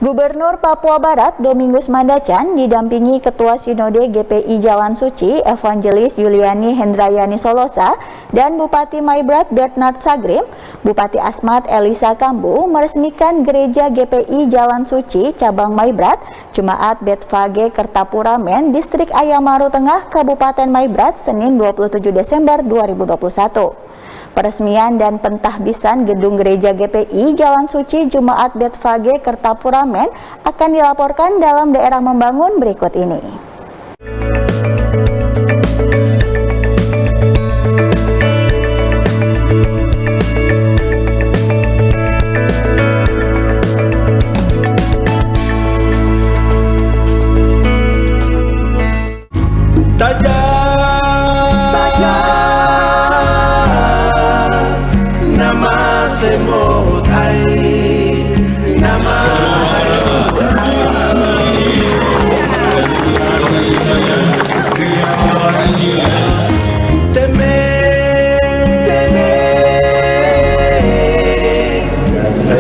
Gubernur Papua Barat Domingus Mandacan didampingi Ketua Sinode GPI Jalan Suci Evangelis Yuliani Hendrayani Solosa dan Bupati Maibrat Bernard Sagrim, Bupati Asmat Elisa Kambu meresmikan Gereja GPI Jalan Suci Cabang Maibrat, Jemaat Betfage Kertapura Men, Distrik Ayamaru Tengah, Kabupaten Maibrat, Senin 27 Desember 2021. Peresmian dan pentahbisan gedung gereja GPI Jalan Suci Jemaat Betfage Kertapura Men akan dilaporkan dalam daerah membangun berikut ini.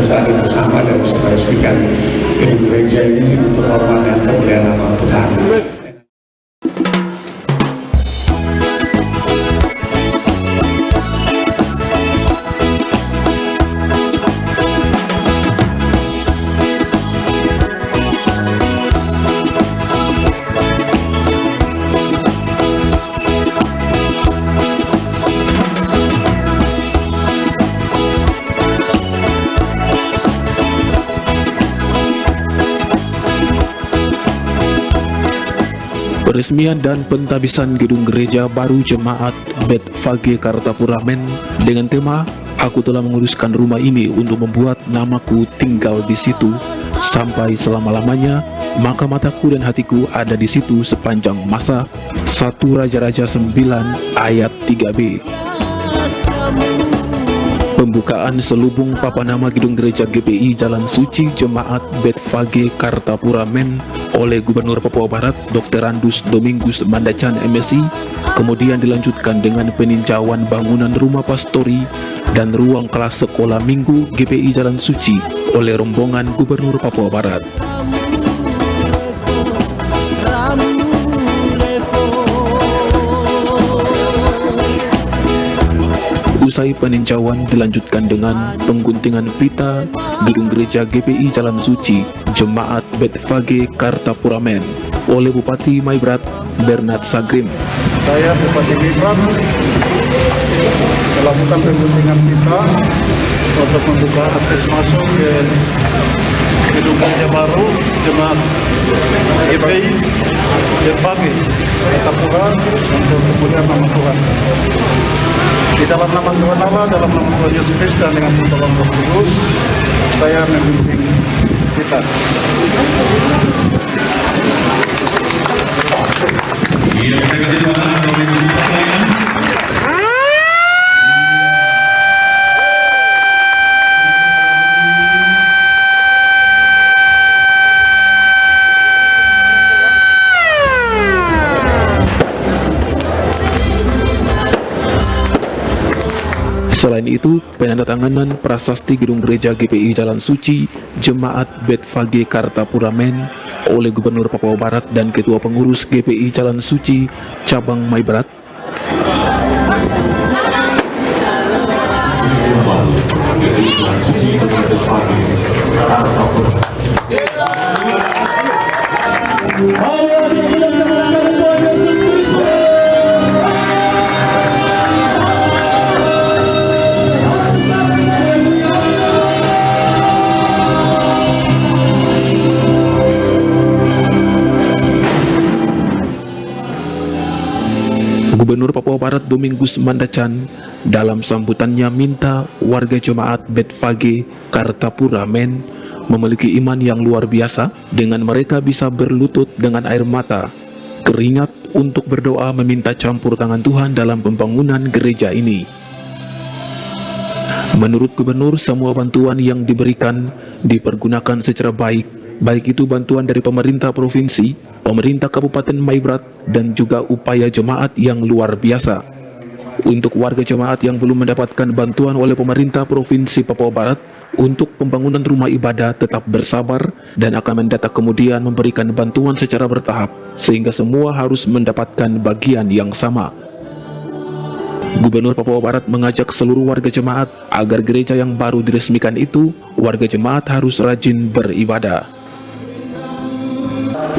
Bersama dan bisa meresmikan gereja ini untuk hormat dan kemuliaan nama Tuhan. Peresmian dan pentahbisan gedung gereja baru Jemaat Betfage Kertapura Men dengan tema "Aku telah menguruskan rumah ini untuk membuat namaku tinggal di situ sampai selama-lamanya, maka mataku dan hatiku ada di situ sepanjang masa." 1 Raja-Raja 9 ayat 3b. Pembukaan selubung papan nama gedung gereja GPI Jalan Suci Jemaat Betfage Kertapura Men oleh Gubernur Papua Barat Dr. Andus Domingus Mandacan MSI, kemudian dilanjutkan dengan peninjauan bangunan rumah pastori dan ruang kelas sekolah minggu GPI Jalan Suci oleh rombongan Gubernur Papua Barat. Usai peninjauan dilanjutkan dengan pengguntingan pita gedung gereja GPI Jalan Suci Jemaat Betfage Kertapura Men oleh Bupati Maibrat Bernard Sagrim. Saya Bupati Maibrat melakukan pengguntingan pita untuk membuka akses masuk ke gedung gereja baru Jemaat GPI Betfage Kertapura untuk kemuliaan nama Tuhan. Di dalam nama Tuhan Allah, dalam nama Tuhan Yesus Kristus dan dengan pertolongan Roh Kudus, saya membimbing kita. Selain itu, penandatanganan prasasti gedung gereja GPI Jalan Suci Jemaat Betfage Kertapura Men oleh Gubernur Papua Barat dan Ketua Pengurus GPI Jalan Suci Cabang Maibrat. Gubernur Papua Barat Domingus Mandacan dalam sambutannya minta warga Jemaat Betfage Kertapura Men memiliki iman yang luar biasa, dengan mereka bisa berlutut dengan air mata, keringat untuk berdoa meminta campur tangan Tuhan dalam pembangunan gereja ini. Menurut Gubernur, semua bantuan yang diberikan dipergunakan secara baik itu bantuan dari pemerintah provinsi, pemerintah Kabupaten Maibrat, dan juga upaya jemaat yang luar biasa. Untuk warga jemaat yang belum mendapatkan bantuan oleh pemerintah Provinsi Papua Barat untuk pembangunan rumah ibadah tetap bersabar dan akan mendata kemudian memberikan bantuan secara bertahap sehingga semua harus mendapatkan bagian yang sama. Gubernur Papua Barat mengajak seluruh warga jemaat agar gereja yang baru diresmikan itu, warga jemaat harus rajin beribadah.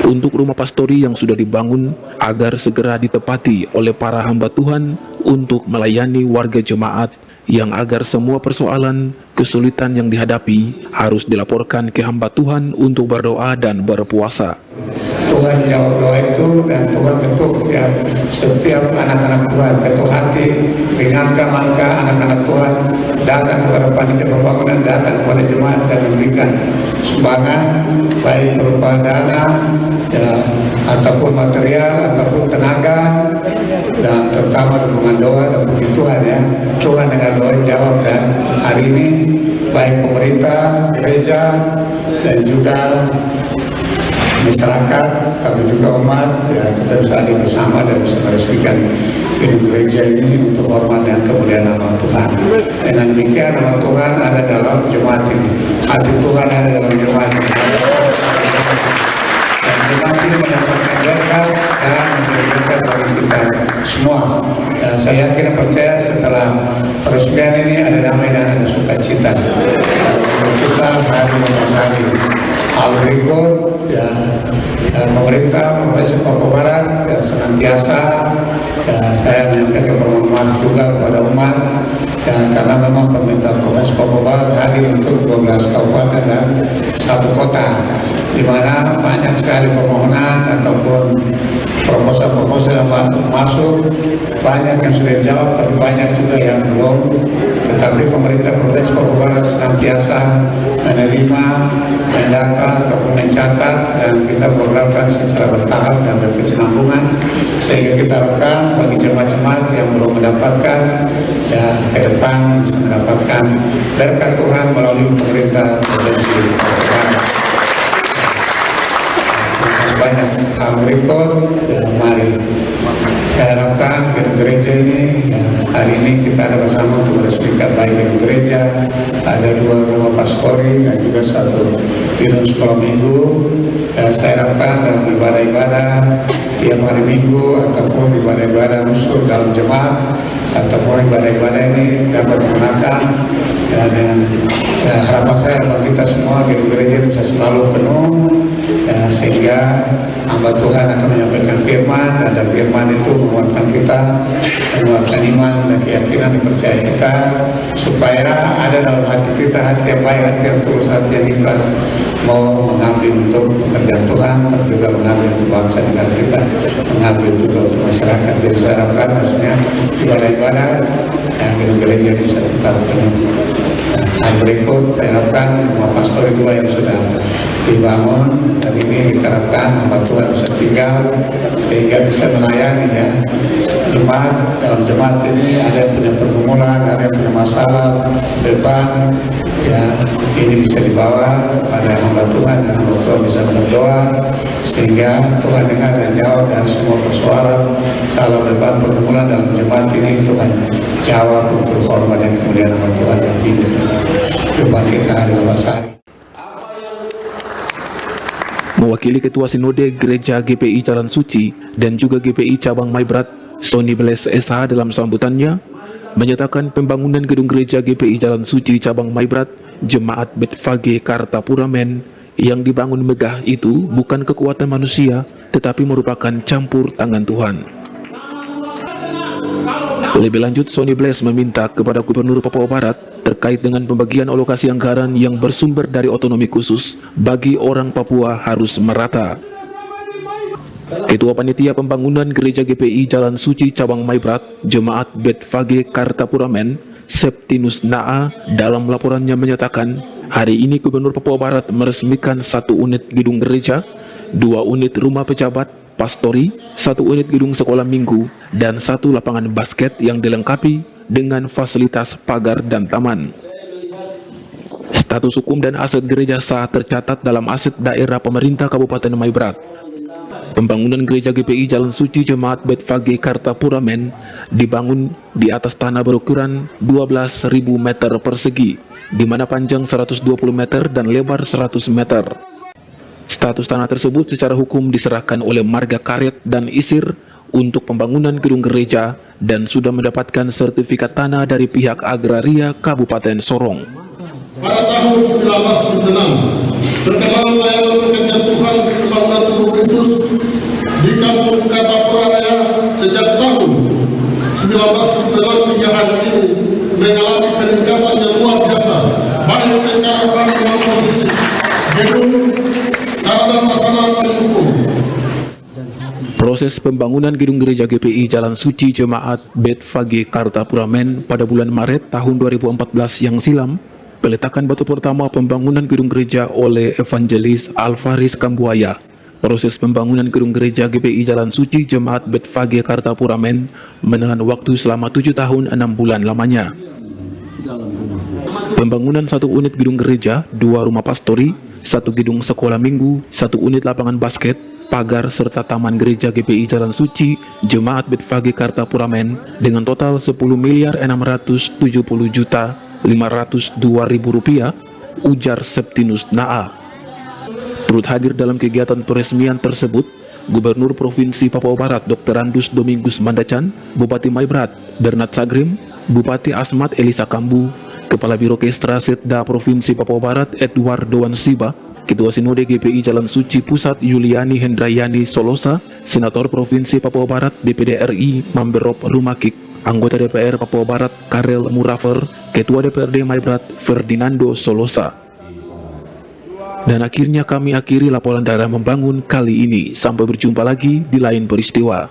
Untuk rumah pastori yang sudah dibangun agar segera ditepati oleh para hamba Tuhan untuk melayani warga jemaat yang agar semua persoalan kesulitan yang dihadapi harus dilaporkan ke hamba Tuhan untuk berdoa dan berpuasa. Tuhan jawab doa itu dan Tuhan ketuk ya setiap anak-anak Tuhan, ketuk hati, ringankan langkah anak-anak Tuhan, datang kepada panitia pembangunan, datang kepada jemaat dan memberikan sumbangan baik berupa dana ya, ataupun material ataupun tenaga, dan terutama dukungan doa dan puji Tuhan ya. Tuhan dengan doa jawab, dan hari ini baik pemerintah, gereja dan juga masyarakat, tapi juga umat ya, kita bisa hadir bersama dan bisa meresmikan gedung gereja ini untuk hormat dan kemuliaan nama Tuhan. Dengan demikian nama Tuhan ada dalam jemaat ini, hati Tuhan ada dalam jemaat ini, dan jemaat ini mendapatkan berkat dan berkat bagi kita semua. Dan saya yakin dan percaya setelah peresmian ini ada damai dan ada sukacita. Kita hari memasuki hal berikut ya, pemerintah Provinsi Papua Barat ya, senantiasa ya, saya menyampaikan permohonan maaf juga kepada umat ya, karena memang pemerintah Provinsi Papua Barat hadir untuk 12 kabupaten dan 1 kota, di mana banyak sekali permohonan ataupun proposal-proposal yang masuk, banyak yang sudah dijawab tapi banyak juga yang belum. Tetapi pemerintah Provinsi Papua Barat senantiasa menerima, mendata ataupun mencatat, dan kita programkan secara bertahap dan berkesinambungan sehingga kita harapkan bagi jemaat-jemaat yang belum mendapatkan ya ke depan bisa mendapatkan berkat Tuhan melalui pemerintah Provinsi Papua Barat. Banyak hal berikut ya, mari saya harapkan gedung gereja ini ya, hari ini kita ada bersama untuk meresmikan baik gedung gereja, ada 2 rumah pastori dan juga 1 gedung sekolah minggu ya, saya harapkan dalam ibadah-ibadah tiap hari minggu ataupun ibadah-ibadah usul dalam jemaat ataupun ibadah-ibadah ini dapat digunakan ya, dengan ya, harapan saya bagi kita semua gedung gereja bisa selalu penuh ya, sehingga hamba Tuhan akan menyampaikan firman, dan firman itu menguatkan kita, menguatkan iman dan keyakinan di percaya kita, supaya ada dalam hati kita hati yang baik, hati yang tulus, hati yang ikhlas mau mengabdi untuk pekerjaan Tuhan, tapi juga mengabdi untuk bangsa negara kita, mengabdi juga untuk masyarakat. Jadi saya harapkan maksudnya ibadah-ibadah yang gedung gereja bisa tetap penuh. Hal berikut saya harapkan rumah pastor 2 yang sudah dibangun dan ini kita harapkan hamba Tuhan bisa tinggal sehingga bisa melayani ya jemaat. Dalam jemaat ini ada yang punya pergumulan, ada yang punya masalah, beban ya, ini bisa dibawa pada hamba Tuhan dan hamba Tuhan bisa berdoa sehingga Tuhan dengar dan jawab dan semua persoalan, salah beban, pergumulan dalam jemaat ini Tuhan jawab untuk hormat dan kemuliaan nama Tuhan yang hidup. Jumpa kita hari Lebasan. Mewakili Ketua Sinode Gereja GPI Jalan Suci dan juga GPI Cabang Maibrat, Sony Bles SH dalam sambutannya menyatakan pembangunan gedung gereja GPI Jalan Suci Cabang Maibrat Jemaat Betfage Kartapura Men yang dibangun megah itu bukan kekuatan manusia tetapi merupakan campur tangan Tuhan. Lebih lanjut, Sony Bles meminta kepada Gubernur Papua Barat terkait dengan pembagian alokasi anggaran yang bersumber dari otonomi khusus bagi orang Papua harus merata. Ketua Panitia Pembangunan Gereja GPI Jalan Suci Cabang Maibrat Jemaat Betfage Kartapura Men, Septinus Naa, dalam laporannya menyatakan hari ini Gubernur Papua Barat meresmikan 1 unit gedung gereja, 2 unit rumah pejabat pastori, 1 unit gedung sekolah minggu, dan 1 lapangan basket yang dilengkapi dengan fasilitas pagar dan taman. Status hukum dan aset gereja sah tercatat dalam aset daerah pemerintah Kabupaten Maibrat. Pembangunan gereja GPI Jalan Suci Jemaat Bethphage Kartapura Men dibangun di atas tanah berukuran 12.000 meter persegi, di mana panjang 120 meter dan lebar 100 meter. Status tanah tersebut secara hukum diserahkan oleh Marga Karet dan Isir untuk pembangunan gedung gereja dan sudah mendapatkan sertifikat tanah dari pihak agraria Kabupaten Sorong. Pada tahun 1976, berkenan layanan pekerjaan Tuhan pembangunan tubuh Kristus di Kampung Kartapura Raya sejak tahun 1976 hingga hari ini mengalami peningkatan yang luar biasa, baik secara bangunan fisik, gedung, sarana prasarana pendukung. Proses pembangunan gedung gereja GPI Jalan Suci Jemaat Bethphage Kartapura Men pada bulan Maret tahun 2014 yang silam, peletakan batu pertama pembangunan gedung gereja oleh Evangelis Alvaris Kambuaya. Proses pembangunan gedung gereja GPI Jalan Suci Jemaat Bethphage Kartapura Men menelan waktu selama 7 tahun 6 bulan lamanya. Pembangunan 1 unit gedung gereja, 2 rumah pastori, 1 gedung sekolah minggu, 1 unit lapangan basket, pagar serta taman gereja GPI Jalan Suci Jemaat Bethphage Kartapura Men dengan total 10.670.502.000 rupiah, ujar Septinus Naa. Turut hadir dalam kegiatan peresmian tersebut Gubernur Provinsi Papua Barat Dr. Andus Domingus Mandacan, Bupati Maibrat Bernard Sagrim, Bupati Asmat Elisa Kambu, Kepala Biro Kestra Setda Provinsi Papua Barat Edward Doan Siba, Ketua Sinode GPI Jalan Suci Pusat Yuliani Hendrayani Solosa, Senator Provinsi Papua Barat DPD RI Mamberop Rumakik, Anggota DPR Papua Barat Karel Murafer, Ketua DPRD Maibrat Ferdinando Solosa. Dan akhirnya kami akhiri laporan daerah membangun kali ini. Sampai berjumpa lagi di lain peristiwa.